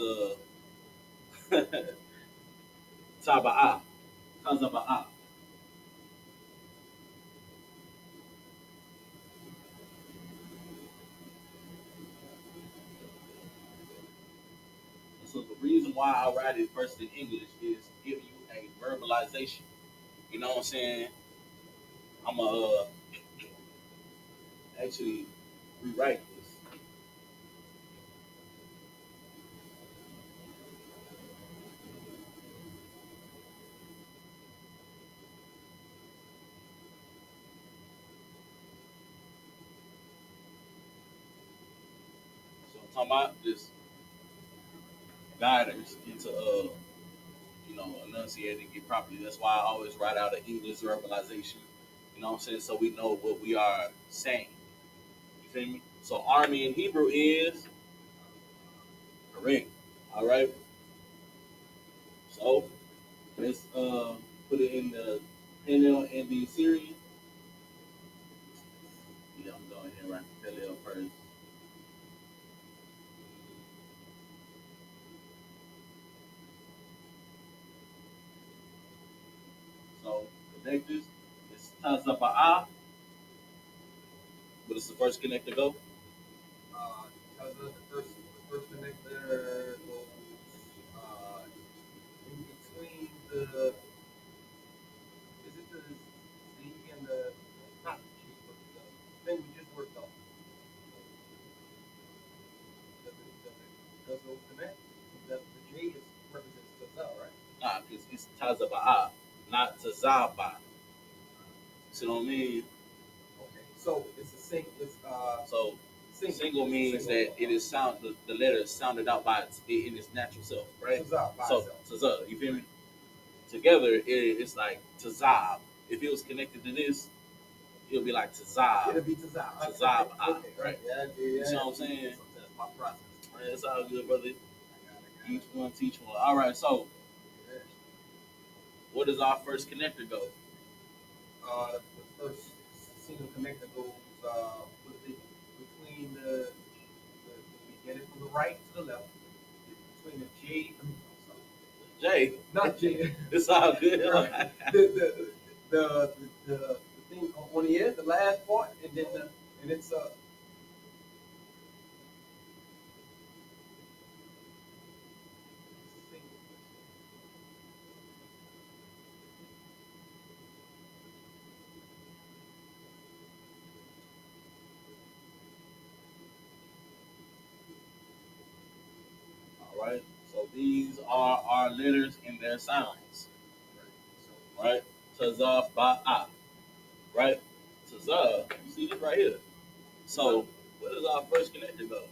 taba'a. Tazaba'a. So the reason why I write it first in English is to give you a verbalization. You know what I'm saying? I'm gonna actually rewrite this. So I'm talking about this guidance into enunciate and get properly. That's why I always write out an English verbalization. You know what I'm saying? So we know what we are saying. You feel me? So army in Hebrew is correct. All right. So let's put it in the Paleo and the Syrian. Yeah, I'm going here right Paleo first. So connectors is Tazaba'a. What is the first connector go? The first connector goes in between the. Is it the Z and the not the G, but the thing we just worked on? Does it connect? The J is represents the right? Nah, because it's Tazaba'a, not Tazaba. See what I mean? Okay, so it's a sing. It's So single. single means that it is the letter is sounded out by in its natural self, right? So tazah, you feel me? Together it's like tazab. If it was connected to this, it'll be like tazab. It'll be Tazab. Tazab, Okay. right? Yeah. You see what I'm saying? That's my process. Man, it's all good, brother. I got Each it. one teach one. All right, so Yeah. where does our first connector go? The first single connector goes between we get it from the right to the left, between the J. Jay. Not J. It's all good. Right. The thing on the end, the last part, and then and it's single. All right. So these are our letters and their sounds. Right? Tazah ba'a. Right? Tazah. You see this right here. So where does our first connector go?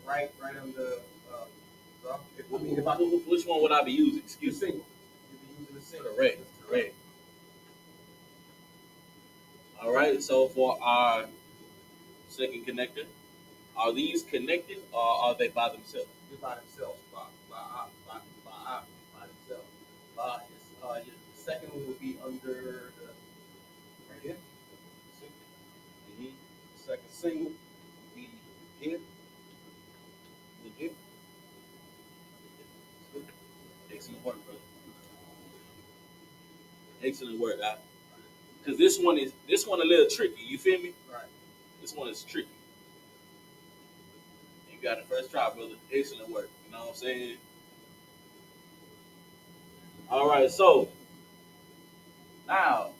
Right under. Which one would I be using? The Excuse me. single. You'll be using the single. Correct. All right. So for our second connector, are these connected or are they by themselves? They're by themselves. By themselves. The second one would be under the right here. Mm-hmm. Second single would be here. Legit. Excellent work, brother. Excellent work, guy. Because this one a little tricky. You feel me? Right. This one is tricky. You got the first try, brother. Excellent work. You know what I'm saying? All right, so now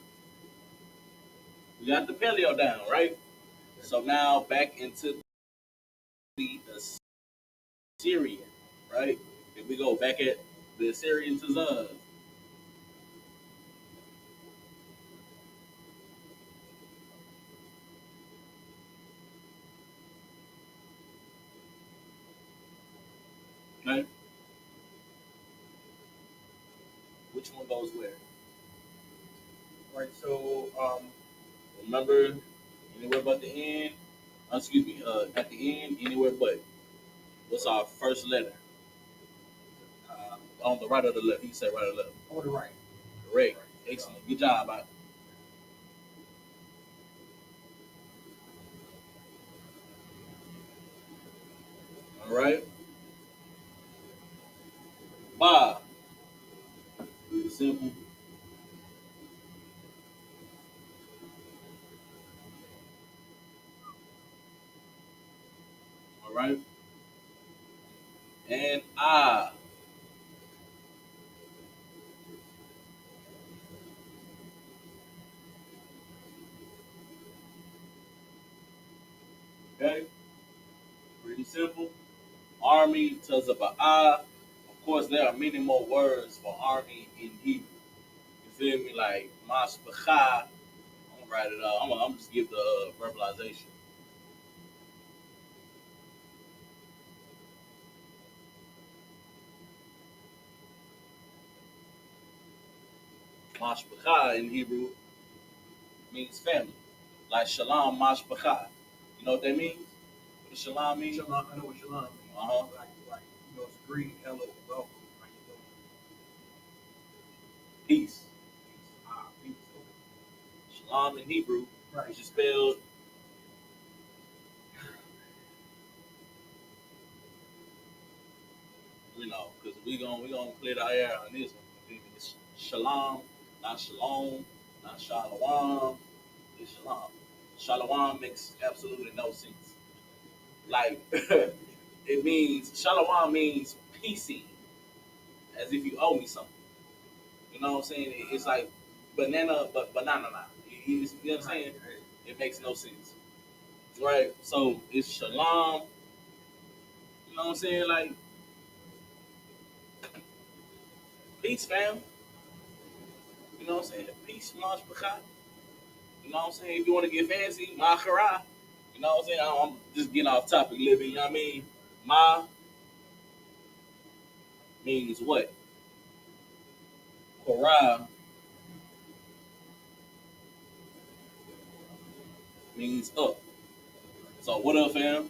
we got the paleo down, right? So now back into the Assyrian, right? If we go back at the Assyrian Tazan, okay? Which one goes where? Right. So Remember, anywhere but the end. Excuse me. At the end, anywhere but. What's our first letter? On the right or the left? You say right or left? on the right. Correct. Excellent. Good job. All right. Bob. Simple. All right. And I. Okay. Pretty simple. Army tells about I. Of course, there are many more words for army in Hebrew. You feel me? Like mashpacha. I'm gonna write it out. I'm just give the verbalization. Mashpacha in Hebrew means family. Like shalom mashpacha. You know what that means? What does shalom mean? Shalom. I know what shalom means. Uh-huh. Like it's a greeting, hello, welcome. How you doing? Peace. Peace. Okay. Shalom in Hebrew, Right. which is spelled, because we gonna clear the air on this one. It's shalom, not shalom, not shalom. It's shalom. Shalom makes absolutely no sense. Like shalom means piecing, as if you owe me something. You know what I'm saying? It's like banana. You know what I'm saying? It makes no sense. Right? So it's shalom. You know what I'm saying? Like peace, fam. You know what I'm saying? Peace, Maj B'chai. You know what I'm saying? If you want to get fancy, Machara. You know what I'm saying? I'm just getting off topic a little bit. You know what I mean? Ma means what? Korah means up. So what up, fam?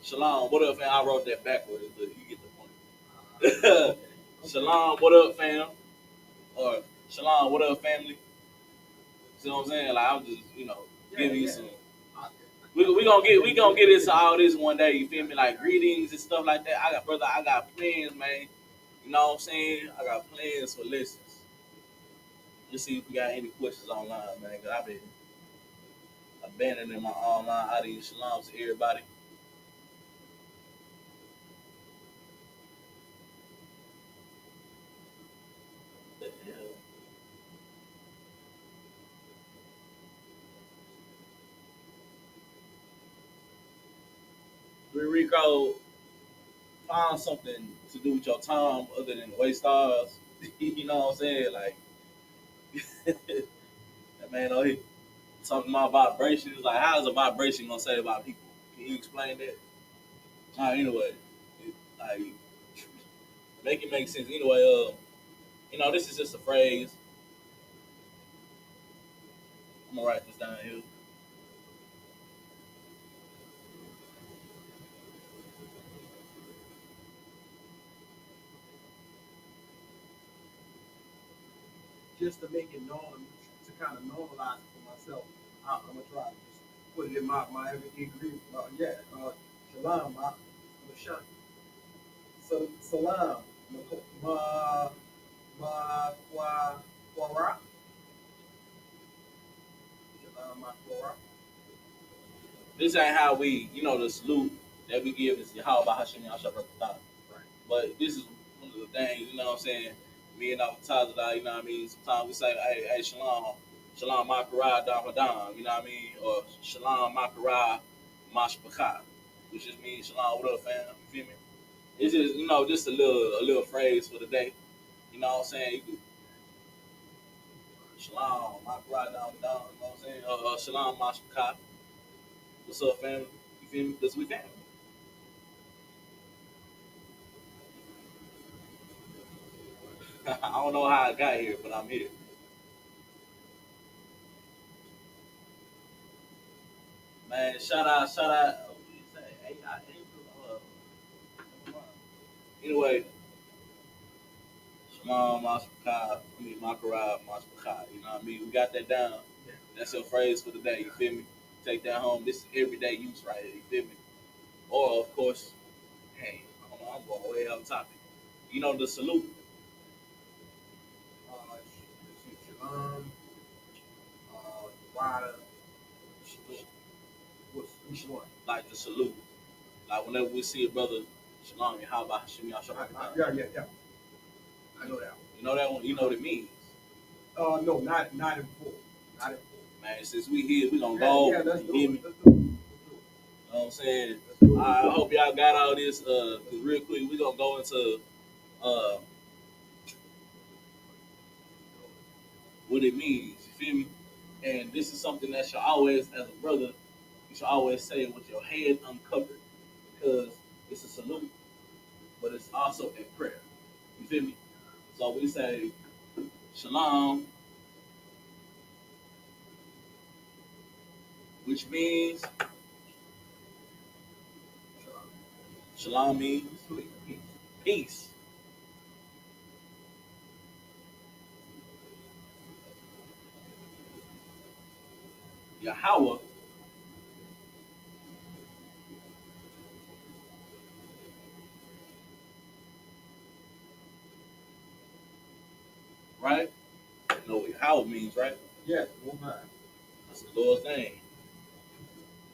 Shalom, what up, fam? I wrote that backwards, but you get the point. Shalom, what up, fam? Or Shalom, what up, family? See what I'm saying? Like I'm just, giving you some. We gonna get into all this one day. You feel me? Like greetings and stuff like that. I got plans, man. You know what I'm saying? I got plans for lessons. Let's see if we got any questions online, man. Cause I've been abandoning my online audience. Shalom to everybody. What the hell? Rico, find something to do with your time other than waste stars. You know what I'm saying? Like that man, he talking about vibrations. Like, how is a vibration gonna say about people? Can you explain that? All right, anyway, like make it make sense. Anyway, this is just a phrase. I'm gonna write this down here. Just to make it known, to kind of normalize it for myself. I'm gonna try to just put it in my everyday greeting. Shalom, Lashawan. So salam, ma quara, shalom, ma quara. This ain't how we, the salute that we give is Yahweh Hashem Yahshua Barakatah. Right. But this is one of the things, you know what I'm saying? Me and our Tazada, you know what I mean? Sometimes we say, hey, Shalom, Shalom Makarah Damadam, you know what I mean? Or Shalom Makarah Mashpachah, which just means Shalom, what up, fam? You feel me? It's just, you know, just a little phrase for the day. You know what I'm saying? You can, Shalom Makarah Damadam, you know what I'm saying? Shalom Mashpachah. What's up, fam? You feel me? Because we family. I don't know how I got here, but I'm here. Man, shout out. What do you say? Anyway, Shalom, Maspachai, Makarab, Maspachai. You know what I mean? We got that down. That's your phrase for the day. You feel me? Take that home. This is everyday use right here. You feel me? Or, of course, hey, I'm going way off topic. You know the salute. Shalom, Wada, which one? Like the salute. Like whenever we see a brother, Shalom, how about Hashem Yahshua? Yeah. I know that one. You know that one? You know what it means? No, not in full. Not in full. Man, since we here, we gonna go. Yeah, let's do it. You know what I'm saying? I hope y'all got all this. Cause real quick, we gonna go into what it means. You feel me? And this is something that should always, as a brother, you should always say with your head uncovered, because it's a salute, but it's also a prayer. You feel me? So we say Shalom, which means Shalom means peace. Yahweh right? You know what Yahweh means, right? Yes, one mind. That's the Lord's name,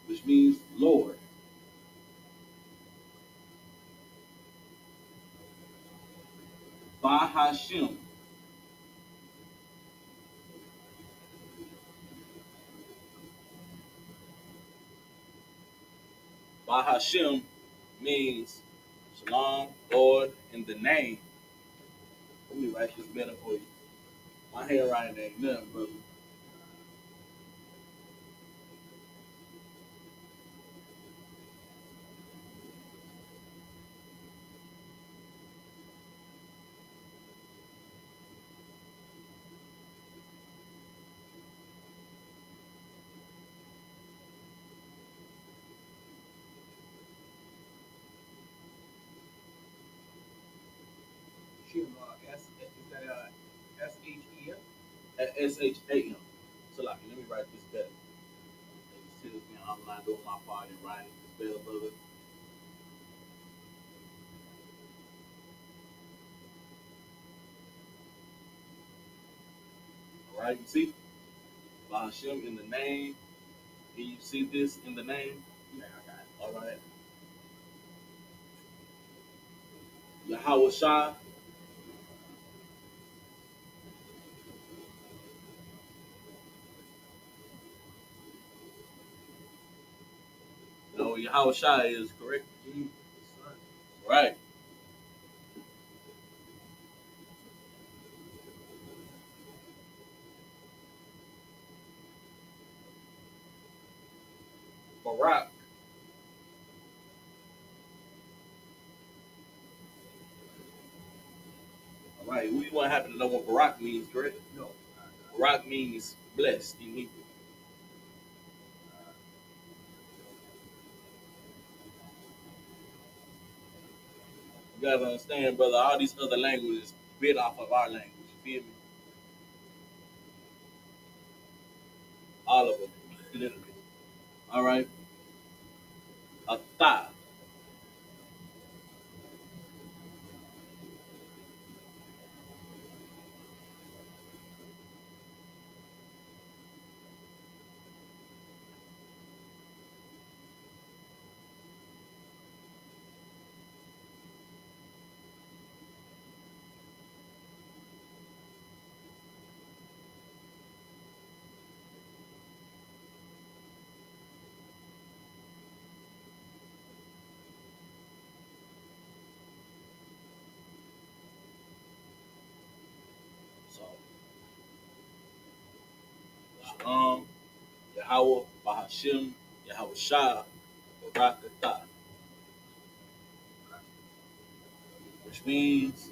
which means Lord. Bahashim. Bahashim means Shalom, Lord, in the name. Let me write this better for you. My handwriting ain't nothing, brother. S-H-E-M? S-H-A-M. So, like, let me write this better. It tells me I'm not doing my part in writing this better, brother. All right, you see? Bahashim in the name. Can you see this in the name? Yeah, I got it. All right. Yahweh Shah. No, Yahweh Shah is correct. Jesus, son. Right. Barak. All right. We want to happen to know what Barak means, correct? No. Barak means blessed in Hebrew. You gotta understand, brother, all these other languages bit off of our language. You feel me? All of them. Literally. All right. A thigh. Yahweh, Bahashim, Yahweh Shah, Barakatah, which means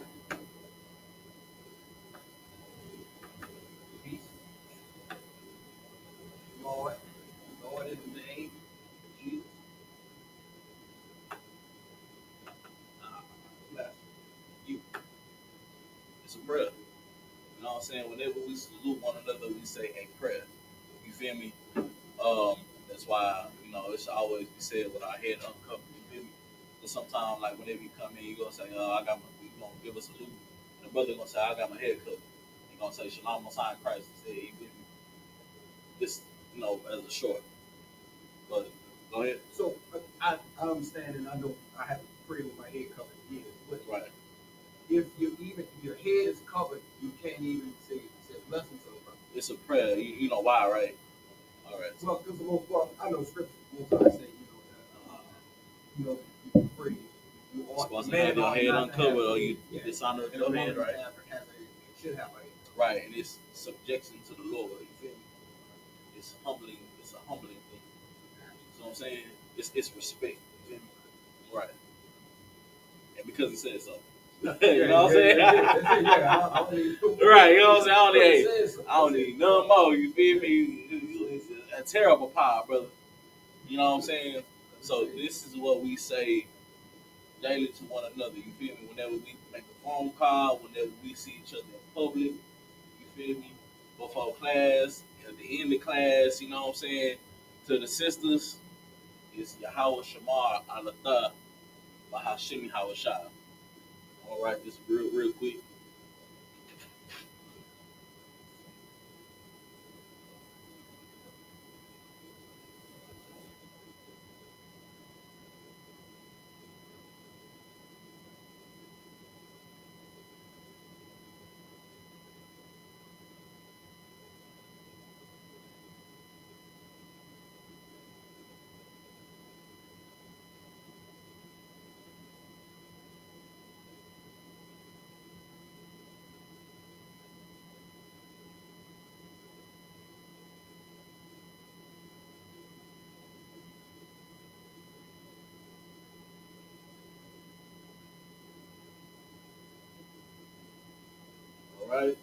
Peace, Lord. Lord is the name of Jesus. Bless you. it's a prayer. You know what I'm saying? Whenever we salute one another, we say a prayer. You feel me? That's why, it should always be said with our head uncovered. You feel me? But sometimes, like, whenever you come in, you gonna say, you gonna give us a salute. And the brother gonna say, I got my head covered. He gonna say, Shalom, Messiah Christ. He said, you feel me? This, as a short. But go ahead. So I understand, and I know I have to pray with my head covered again. But Right. if your head is covered, you can't even say blessings to the brother. It's a prayer. You know why, right? All right. Well, because I know scripture. Most I say, you pray. You You're supposed to have your head uncovered, or you dishonor your head, right? Should have a head. Right, and it's subjection to the Lord. You feel me? It's humbling. It's a humbling thing. So I'm saying it's respect. You feel me? Right. And because he said so. You know what I'm saying? Right. You know what I'm saying? I don't need none more. You feel me? It's a terrible power, brother. You know what I'm saying? So this is what we say daily to one another. You feel me? Whenever we make a phone call, whenever we see each other in public, you feel me? Before class, at the end of class, you know what I'm saying? To the sisters, it's Yahweh Shamar Alatha Bahashimi Hawashah. I'm gonna write this real quick. All right.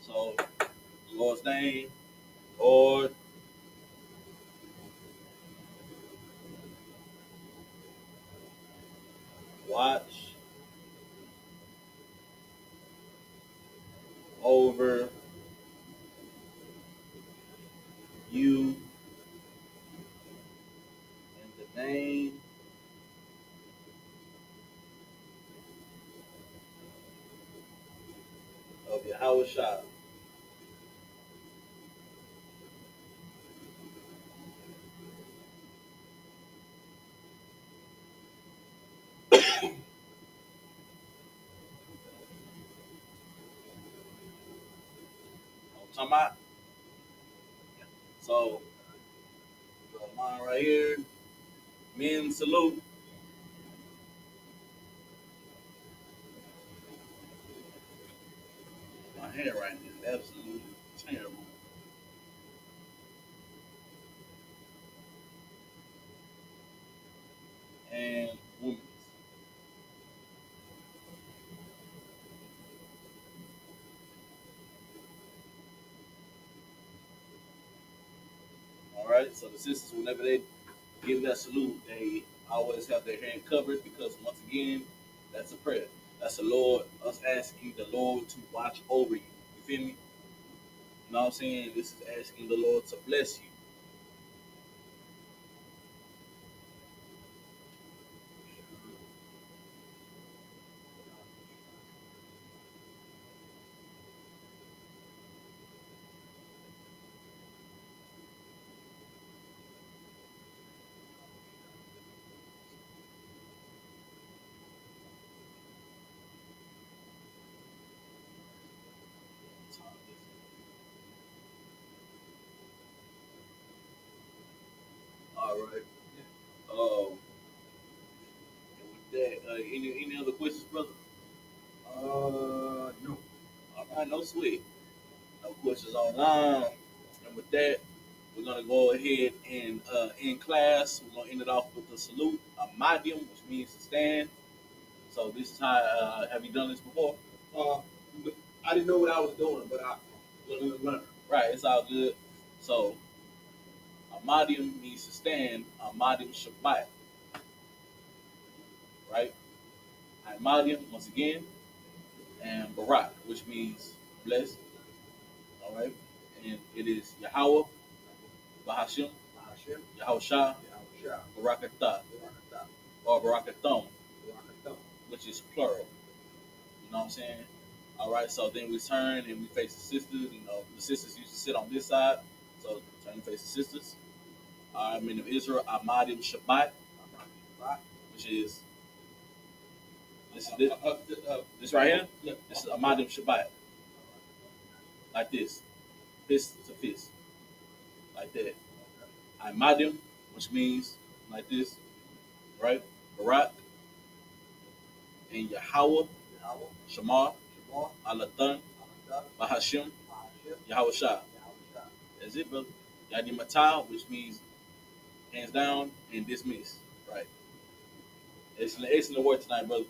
So, the Lord's name, Lord, watch over you in the name of Yahweh Shah. I'm talking about. So, mine right here, men salute. My handwriting is absolutely terrible. And women's. All right. So the sisters, whenever they give that salute, they always have their hand covered because once again, that's a prayer. That's the Lord, us asking the Lord to watch over you. You feel me? You know what I'm saying? This is asking the Lord to bless you. All right. And with that, any other questions, brother? No. All right, no sweat. No questions online. And with that, We're gonna go ahead and in class. We're gonna end it off with the salute, a Madium, which means to stand. So this is how. Have you done this before? Uh, I didn't know what I was doing, but I learned. Right, it's all good. So Ahmadium means to stand. Ahmadium Shabbat. Right? Ahmadium, once again. And Barak, which means blessed. All right? And it is Yahweh, Bahashim, Yahushua, Barakatah, or Barakathon, which is plural. You know what I'm saying? All right, so then we turn and we face the sisters. You know, the sisters used to sit on this side. So turn and face the sisters. Men of Israel, Ahmadim Shabbat, which is this right here. Yeah. This is Ahmadim Shabbat, like this, fist to fist, like that. Ahmadim, which means like this, right? Barak and Yahweh, Shema, Alathan, Bahashim, Yahushua. That's it, brother. Yadi Matah, which means hands down and dismiss. Right. Excellent, excellent work tonight, brother.